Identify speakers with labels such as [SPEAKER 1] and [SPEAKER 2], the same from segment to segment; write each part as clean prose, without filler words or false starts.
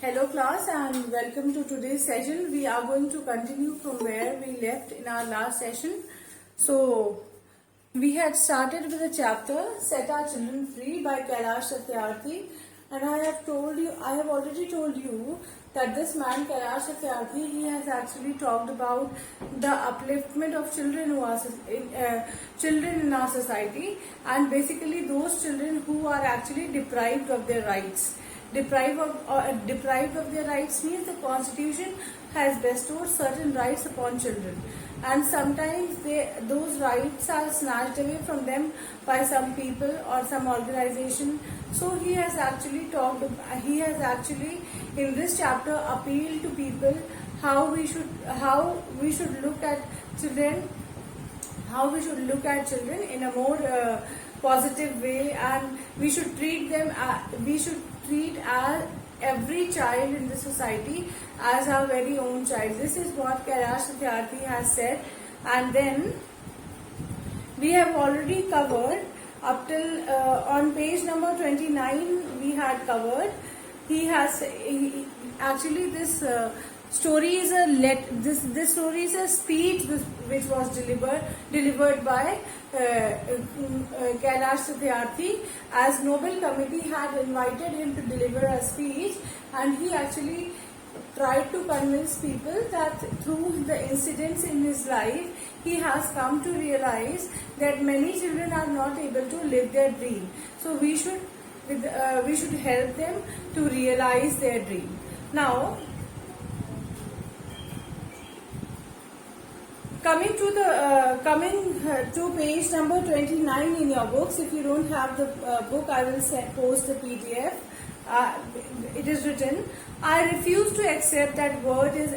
[SPEAKER 1] Hello class and welcome to today's session. We are going to continue from where we left in our last session. So we had started with the chapter Set Our Children Free by Kailash Satyarthi, and I have already told you that this man Kailash Satyarthi, he has actually talked about the upliftment of children who are children in our society, and basically those children who are actually deprived of their rights. Deprived of their rights means the constitution has bestowed certain rights upon children, and sometimes those rights are snatched away from them by some people or some organization. So he has actually in this chapter appealed to people how we should look at children, in a more positive way, and we should treat every child in the society as our very own child. This is what Kailash Satyarthi has said, and then we have already covered up till on page number 29 we had covered. This story is this story is a speech which was delivered by Kailash Satyarthi, as Nobel Committee had invited him to deliver a speech, and he actually tried to convince people that through the incidents in his life he has come to realize that many children are not able to live their dream. So we should help them to realize their dream. Now, coming to page number 29 in your books. If you don't have the book, I will post the PDF. It is written, I refuse to accept that word is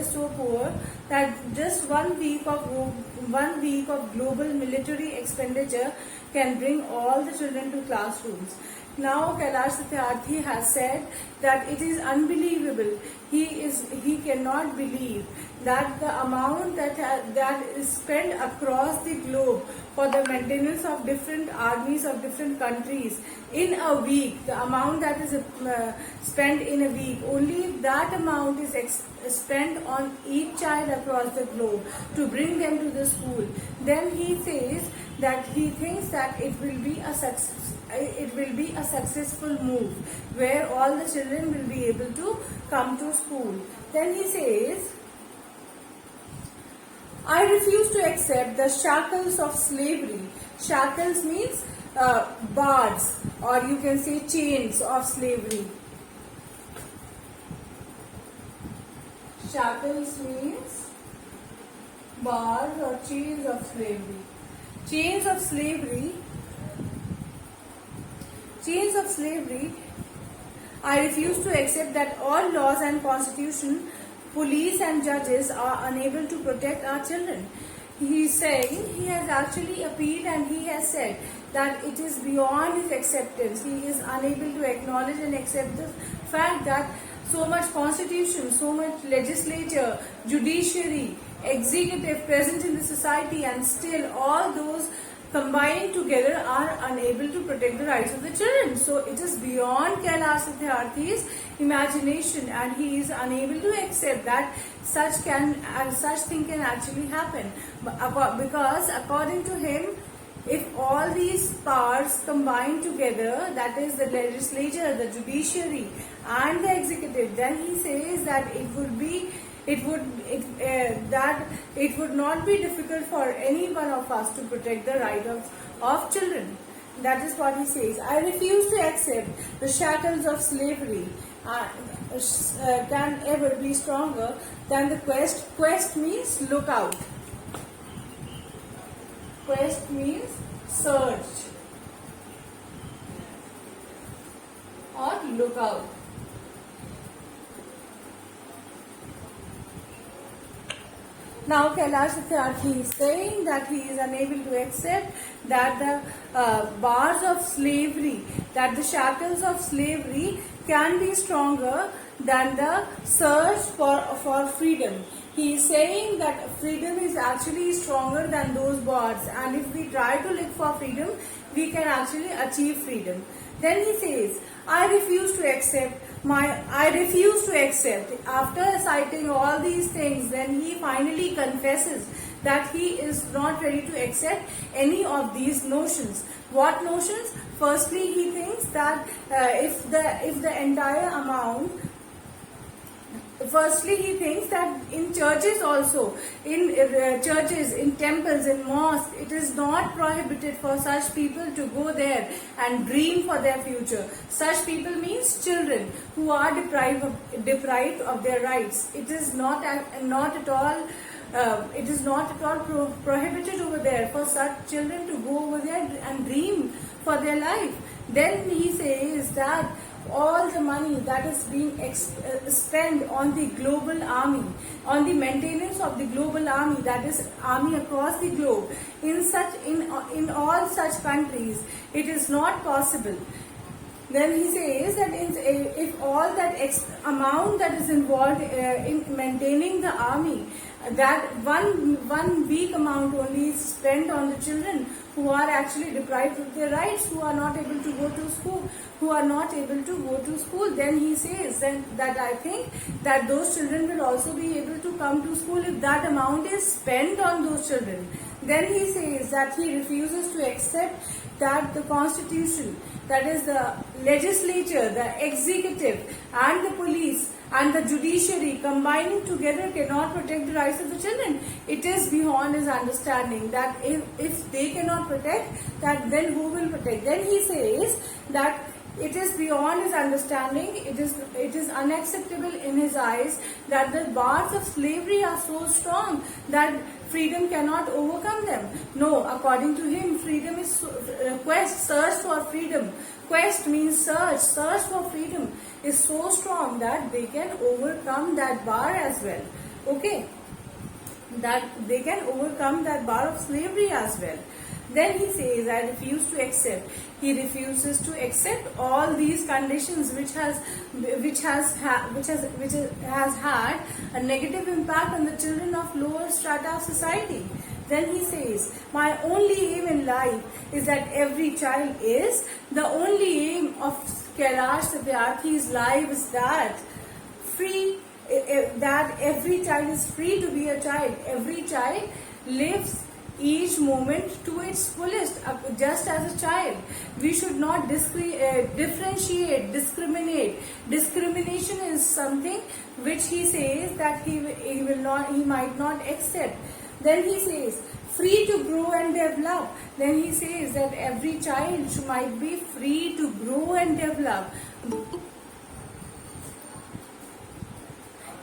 [SPEAKER 1] so poor that just 1 week of global military expenditure can bring all the children to classrooms. Now Kailash Satyarthi has said that it is unbelievable. He cannot believe that the amount that is spent across the globe for the maintenance of different armies of different countries in a week, the amount that is spent in a week, only that amount is spent on each child across the globe to bring them to the school. Then he says that he thinks that it will be a successful move where all the children will be able to come to school. Then he says, I refuse to accept the shackles of slavery. Shackles means bars, or you can say chains of slavery. Shackles means bars or chains of slavery. Chains of slavery, I refuse to accept that all laws and constitution, police and judges are unable to protect our children. He is saying, he has actually appealed and he has said that it is beyond his acceptance. He is unable to acknowledge and accept the fact that so much constitution, so much legislature, judiciary, executive present in the society, and still all those combined together are unable to protect the rights of the children. So it is beyond Kailash Satyarthi's imagination, and he is unable to accept that such thing can actually happen. Because according to him, if all these powers combine together, that is the legislature, the judiciary and the executive, then he says that it would not be difficult for any one of us to protect the right of children. That is what he says. I refuse to accept the shackles of slavery can ever be stronger than the quest. Quest means look out. Quest means search or look out. Now Kailash Satyarthi is saying that he is unable to accept that the bars of slavery, that the shackles of slavery can be stronger than the search for freedom. He is saying that freedom is actually stronger than those bars, and if we try to look for freedom, we can actually achieve freedom. Then he says, I refuse to accept I refuse to accept. After citing all these things, then he finally confesses that he is not ready to accept any of these notions. What notions? Firstly, he thinks that if the entire amount, firstly he thinks that in churches also, in churches, in temples, in mosques, it is not prohibited for such people to go there and dream for their future. Such people means children who are deprived of their rights. It is not at all prohibited over there for such children to go over there and dream for their life. Then he says that all the money that is being spent on the global army, on the maintenance of the global army, that is army across the globe, in all such countries, it is not possible. Then he says that if all that amount that is involved in maintaining the army, that one weak amount only is spent on the children who are actually deprived of their rights, who are not able to go to school, then he says that I think that those children will also be able to come to school if that amount is spent on those children. Then he says that he refuses to accept that the constitution, that is the legislature, the executive and the police and the judiciary combining together cannot protect the rights of the children. It is beyond his understanding that if they cannot protect, that then who will protect? Then he says that it is beyond his understanding, it is unacceptable in his eyes that the bars of slavery are so strong that freedom cannot overcome them. No, according to him, freedom is search for freedom. Quest means search for freedom is so strong that they can overcome that bar as well. Okay, that they can overcome that bar of slavery as well. Then he says, I refuse to accept. He refuses to accept all these conditions which has had a negative impact on the children of lower strata of society. Then he says, my only aim in life is that every child is. The only aim of Kailash Satyarthi's life is that that every child is free to be a child. Every child lives each moment to its fullest, just as a child. We should not differentiate, discriminate. Discrimination is something which he says that he might not accept. Then he says, free to grow and develop. Then he says that every child might be free to grow and develop.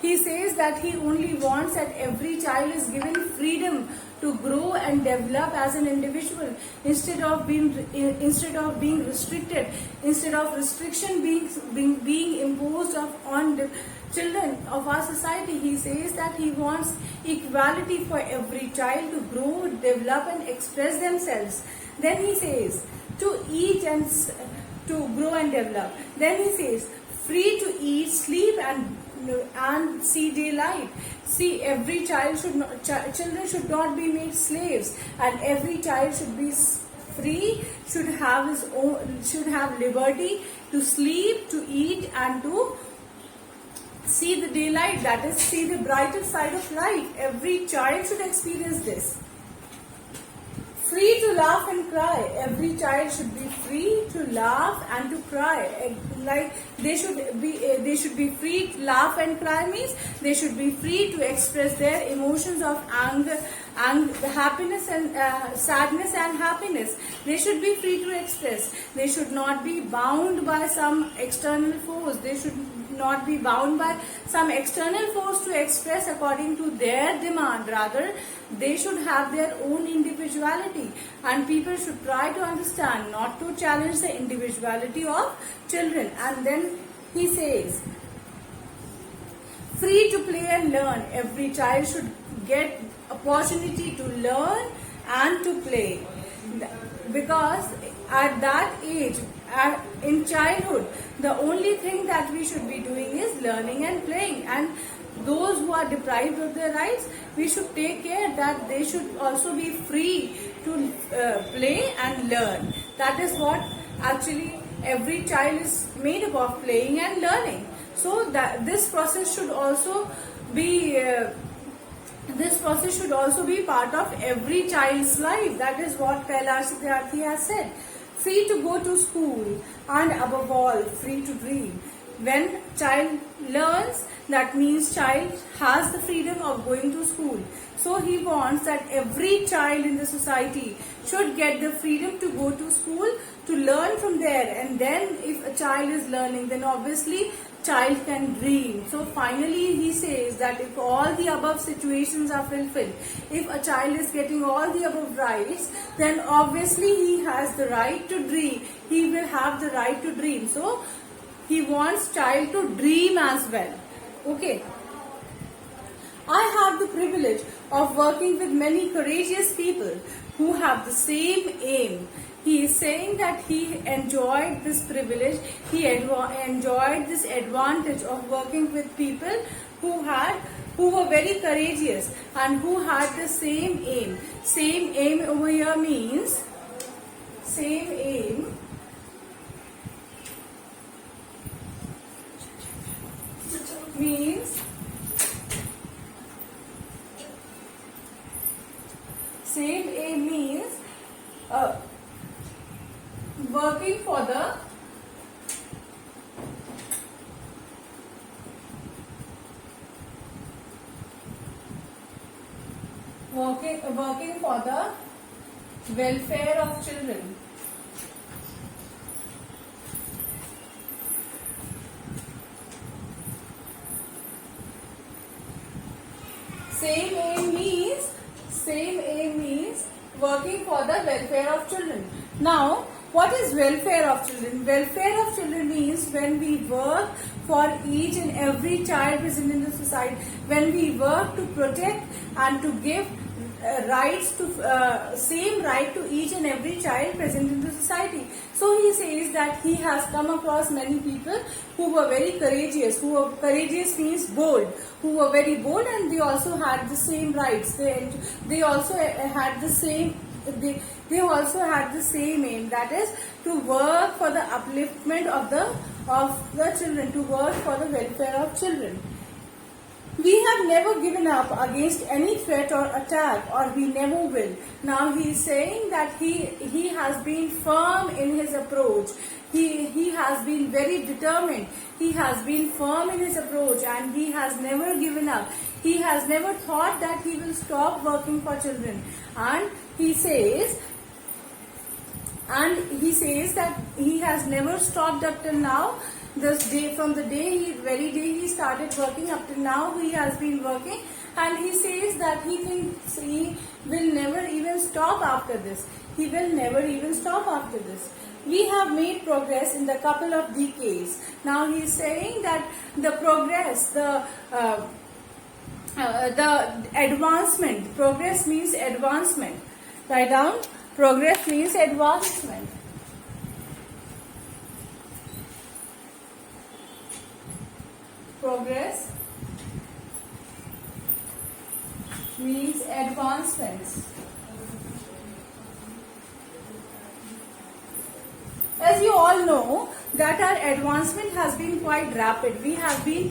[SPEAKER 1] He says that he only wants that every child is given freedom to grow and develop as an individual instead of being restricted, instead of restriction being imposed on the children of our society. He says that he wants equality for every child to grow, develop and express themselves. Then he says to eat and to grow and develop. Then he says free to eat, sleep and see daylight. See, every child children should not be made slaves, and every child should be free, should have liberty to sleep, to eat, and to see the daylight. That is, see the brighter side of life. Every child should experience this. Free to laugh and cry. Every child should be free to laugh and to cry. Like they should be free to laugh and cry means they should be free to express their emotions of anger, happiness and sadness and happiness. They should be free to express. They should not be bound by some external force. They should not be bound by some external force to express according to their demand. Rather, they should have their own individuality, and people should try to understand, not to challenge the individuality of children. And then he says, free to play and learn. Every child should get opportunity to learn and to play, because at that age, in childhood, the only thing that we should be doing is learning and playing. And those who are deprived of their rights, we should take care that they should also be free to play and learn. That is what actually every child is made up of playing and learning. So that this process should also be part of every child's life. That is what Kailash Satyarthi has said. Free to go to school and above all free to dream. When child learns, that means child has the freedom of going to school. So he wants that every child in the society should get the freedom to go to school, to learn from there. And then if a child is learning, then obviously child can dream. So finally he says that if all the above situations are fulfilled, if a child is getting all the above rights, then obviously he has the right to dream. He will have the right to dream. So he wants child to dream as well. Okay. I have the privilege of working with many courageous people who have the same aim. He is saying that he enjoyed this privilege, he enjoyed this advantage of working with people who were very courageous and who had the same aim. Same aim over here means same aim means same aim means working for the welfare of children. Same aim means working for the welfare of children. Now, what is welfare of children? Welfare of children means when we work for each and every child present in the society, when we work to protect and to give rights to same right to each and every child present in the society. So he says that he has come across many people who were very courageous. Courageous means bold. Who were very bold, and they also had the same rights. They also had the same. They also had the same aim, that is to work for the upliftment of the children, to work for the welfare of children. We have never given up against any threat or attack, or we never will. Now he is saying that he has been firm in his approach. He has been very determined. He has been firm in his approach, and he has never given up. He has never thought that he will stop working for children. And he says that he has never stopped up till now. From the very day he started working up till now, he has been working, and he says that he thinks he will never even stop after this. He will never even stop after this. We have made progress in the couple of decades. Now he is saying that the progress, the advancement. Progress means advancement. Write down. Progress means advancement. Progress means advancements. As you all know, that our advancement has been quite rapid. We have been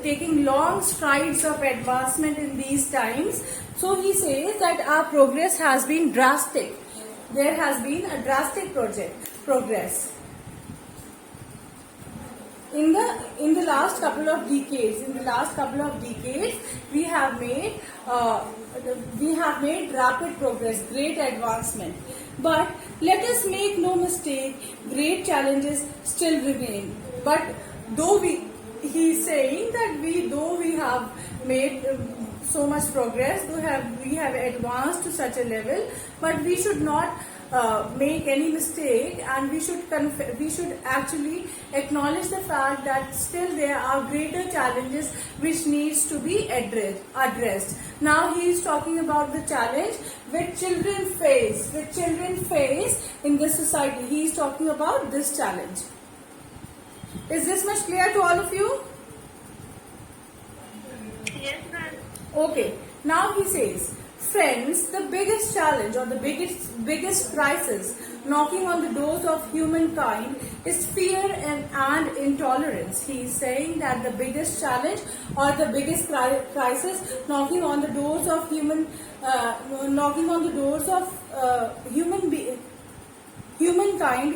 [SPEAKER 1] taking long strides of advancement in these times. So he says that our progress has been drastic. There has been a drastic progress. In the last couple of decades, we have made rapid progress, great advancement. But let us make no mistake, great challenges still remain. But he is saying that though we have made so much progress, we have advanced to such a level, but we should not make any mistake, and we should actually acknowledge the fact that still there are greater challenges which needs to be addressed. Now he is talking about the challenge which children face in this society. He is talking about this challenge. Is this much clear to all of you?
[SPEAKER 2] Yes, ma'am.
[SPEAKER 1] Okay. Now he says, Friends, the biggest challenge or the biggest crisis knocking on the doors of humankind is fear and intolerance. He is saying that the biggest challenge or the biggest crisis knocking on the doors of humankind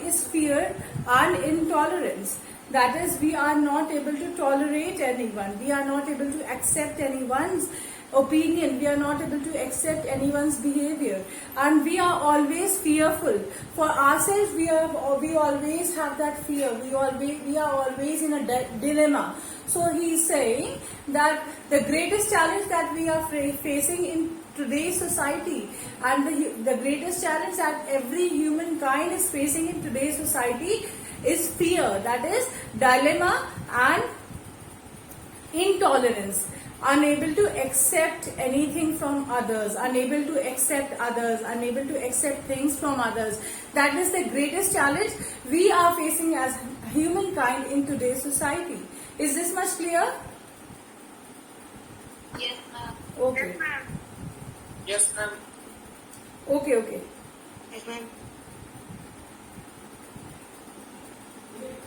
[SPEAKER 1] is fear and intolerance. That is, we are not able to tolerate anyone. We are not able to accept anyone's opinion. We are not able to accept anyone's behavior, and we are always fearful for ourselves. We always have that fear. We are always in a dilemma. So he is saying that the greatest challenge that we are facing in today's society, and the greatest challenge that every humankind is facing in today's society, is fear. That is dilemma and intolerance. Unable to accept anything from others, unable to accept others, unable to accept things from others. That is the greatest challenge we are facing as humankind in today's society. Is this much clear?
[SPEAKER 2] Yes, ma'am.
[SPEAKER 1] Okay.
[SPEAKER 2] Yes, ma'am.
[SPEAKER 3] Yes, ma'am.
[SPEAKER 1] Okay.
[SPEAKER 2] Yes, ma'am.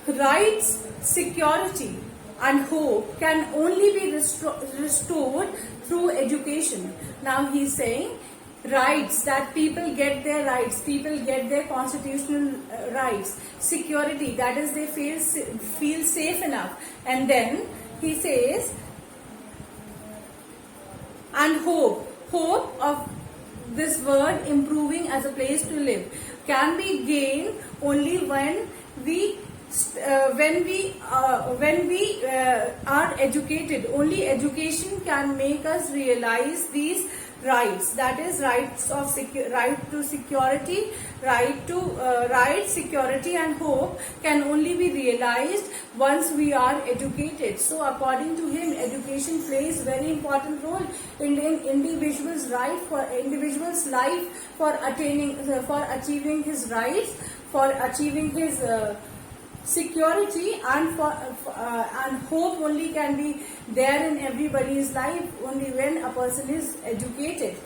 [SPEAKER 1] Rights, security, and hope can only be restored through education. Now he is saying rights, that people get their rights, people get their constitutional rights. Security, that is, they feel safe enough. And then he says, and hope of this word improving as a place to live can be gained only when we are educated. Only education can make us realize these rights. That is, right to security, right, security, and hope can only be realized once we are educated. So, according to him, education plays very important role in individual's life, for achieving his rights, for achieving his security, and hope only can be there in everybody's life only when a person is educated.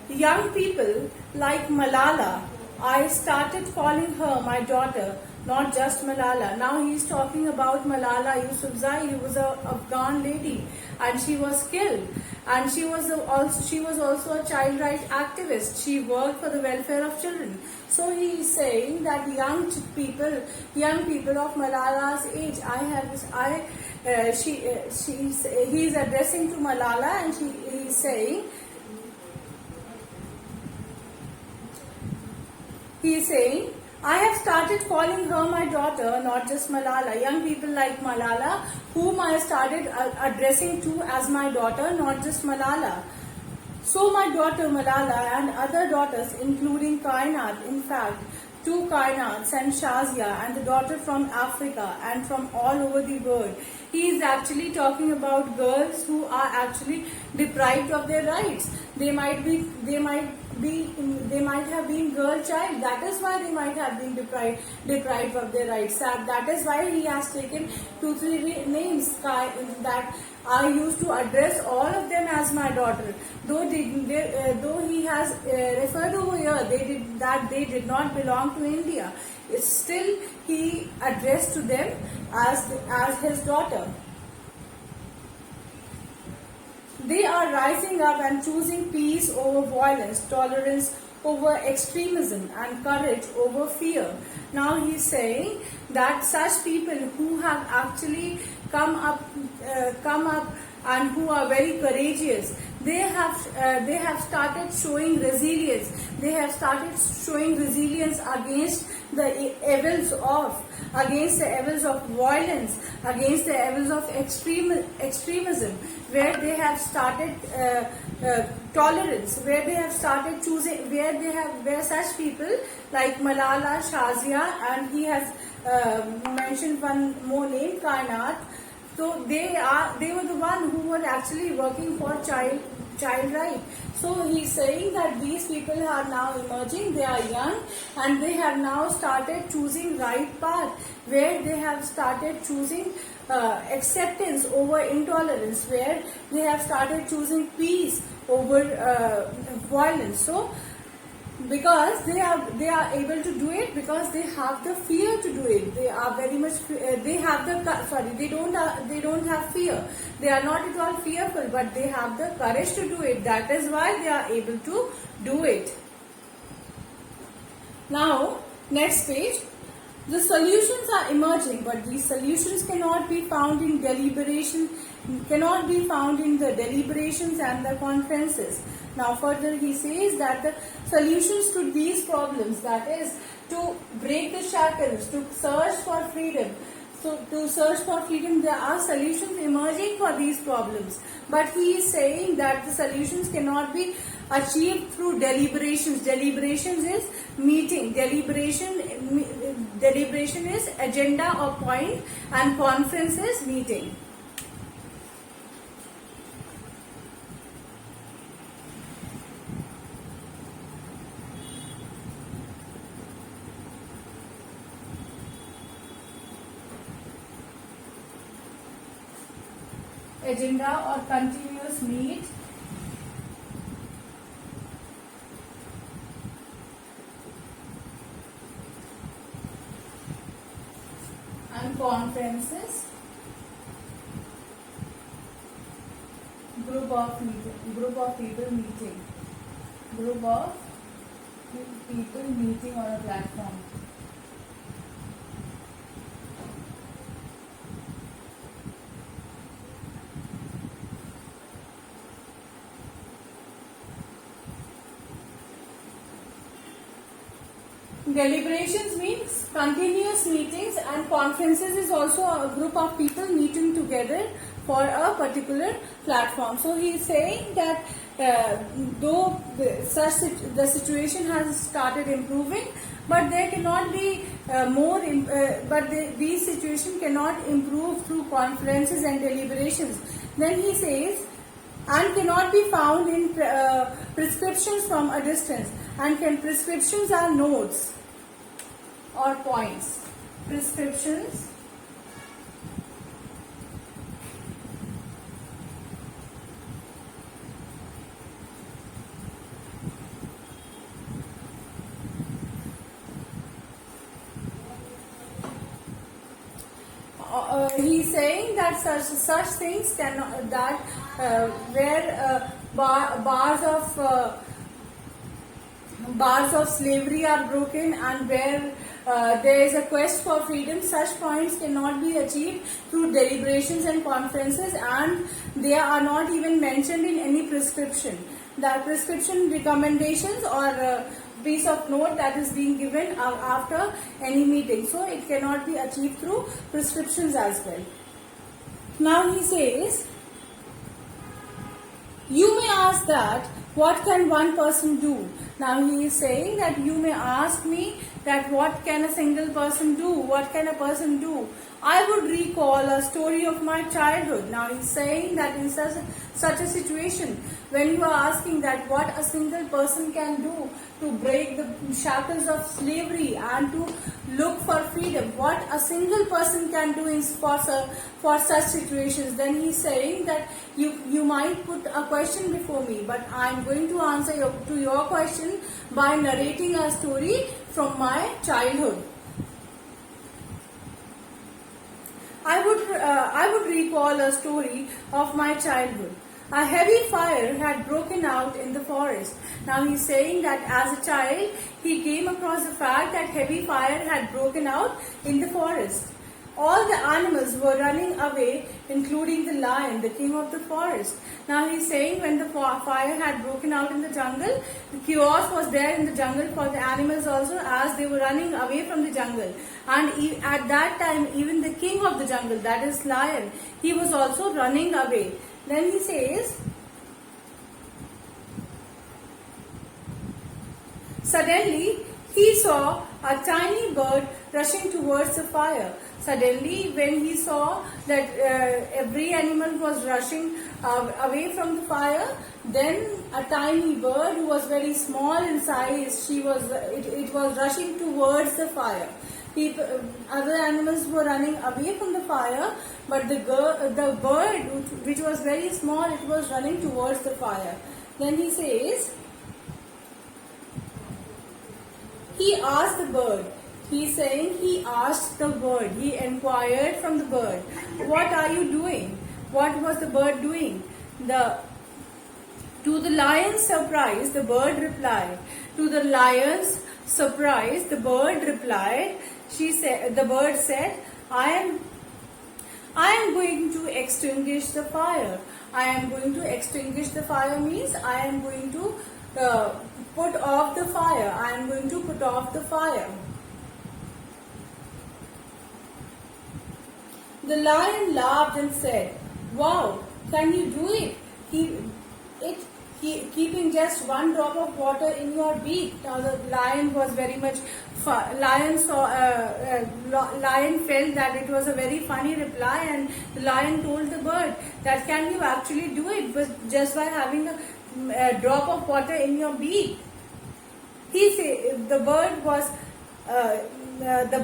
[SPEAKER 1] Young people like Malala, I started calling her my daughter, not just Malala. Now he is talking about Malala Yousafzai, who was an Afghan lady, and she was killed. And she was also a child rights activist. She worked for the welfare of children. So he is saying that young people of Malala's age, he is addressing to Malala, and he is saying. He is saying, I have started calling her my daughter, not just Malala. Young people like Malala, whom I started addressing to as my daughter, not just Malala. So my daughter Malala and other daughters, including Kainat, in fact, two Kainats and Shazia, and the daughter from Africa and from all over the world. He is actually talking about girls who are actually deprived of their rights. They might have been girl child. That is why they might have been deprived of their rights. That is why he has taken 2-3 names that I used to address all of them as my daughter. Though he has referred over here, they did not belong to India. Still, he addressed to them as his daughter. They are rising up and choosing peace over violence, tolerance over extremism, and courage over fear. Now he is saying that such people who have actually come up and who are very courageous, they have started showing resilience. They have started showing resilience against the evils of violence, against the evils of extremism, where they have started tolerance, where they have started choosing, where such people like Malala, Shazia, and he has mentioned one more name, Kainat. So they were the one who were actually working for child right. So he's saying that these people are now emerging, they are young, and they have now started choosing right path, where they have started choosing acceptance over intolerance, where they have started choosing peace over violence. So because they are able to do it, because they have the fear to do it. They are very much they have the they don't have fear. They are not at all fearful, but they have the courage to do it. That is why they are able to do it. Now next page. The solutions are emerging, but these solutions cannot be found in the deliberations and the conferences. Now further he says that the solutions to these problems, that is to break the shackles, to search for freedom. So to search for freedom, there are solutions emerging for these problems. But he is saying that the solutions cannot be achieved through deliberations. Deliberations is meeting. Deliberation is agenda or point, and conference is meeting. Agenda or continuous meet. And conferences. Group of people meeting. Group of people meeting on a platform. Deliberations means continuous meetings, and conferences is also a group of people meeting together for a particular platform. So he is saying that though the situation has started improving, but there cannot be these situations cannot improve through conferences and deliberations. Then he says, and cannot be found in prescriptions from a distance. And prescriptions are notes or points. Prescriptions he's saying that such things cannot, that where bars of slavery are broken, and where there is a quest for freedom, such points cannot be achieved through deliberations and conferences, and they are not even mentioned in any prescription. The prescription recommendations or piece of note that is being given after any meeting. So it cannot be achieved through prescriptions as well. Now he says, you may ask that what can one person do? Now he is saying that you may ask me that what can a single person do? What can a person do? I would recall a story of my childhood. Now he is saying that in such a situation, when you are asking that what a single person can do to break the shackles of slavery and to look for freedom, what a single person can do for such situations, then he is saying that you might put a question before me, but I am going to answer your question by narrating a story from my childhood. I would recall a story of my childhood. A heavy fire had broken out in the forest. Now he's saying that as a child, he came across the fact that heavy fire had broken out in the forest. All the animals were running away, including the lion, the king of the forest. Now he's saying when the fire had broken out in the jungle, the chaos was there in the jungle for the animals also, as they were running away from the jungle. And at that time, even the king of the jungle, that is lion, he was also running away. Then he says, suddenly he saw a tiny bird rushing towards the fire. Suddenly, when he saw that every animal was rushing away from the fire, then a tiny bird who was very small in size, it was rushing towards the fire. Other animals were running away from the fire, but the bird, which was very small, it was running towards the fire. Then he says, he asked the bird. He's saying he asked the bird. He inquired from the bird, "What are you doing?" What was the bird doing? To the lion's surprise, the bird replied. To the lion's surprise, the bird replied. The bird said, I am going to extinguish the fire. I am going to extinguish the fire means I am going to put off the fire. I am going to put off the fire. The lion laughed and said, "Wow, can you do it? Keeping just one drop of water in your beak." Now the lion was very much. Lion felt that it was a very funny reply, and the lion told the bird that, "Can you actually do it, but just by having a drop of water in your beak?" The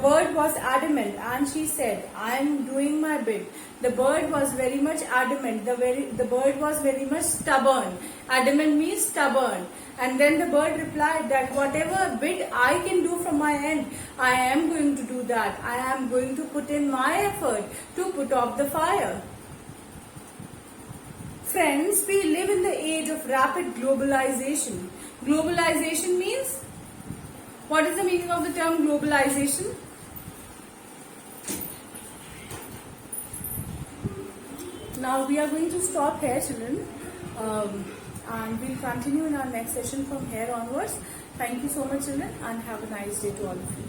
[SPEAKER 1] bird was adamant, and she said, "I am doing my bit." The bird was very much adamant. The bird was very much stubborn. Adamant means stubborn. And then the bird replied that whatever bit I can do from my end, I am going to do that. I am going to put in my effort to put off the fire. Friends, we live in the age of rapid globalization. Globalization means, what is the meaning of the term globalization? Now we are going to stop here, children, and we'll continue in our next session from here onwards. Thank you so much, children, and have a nice day to all of you.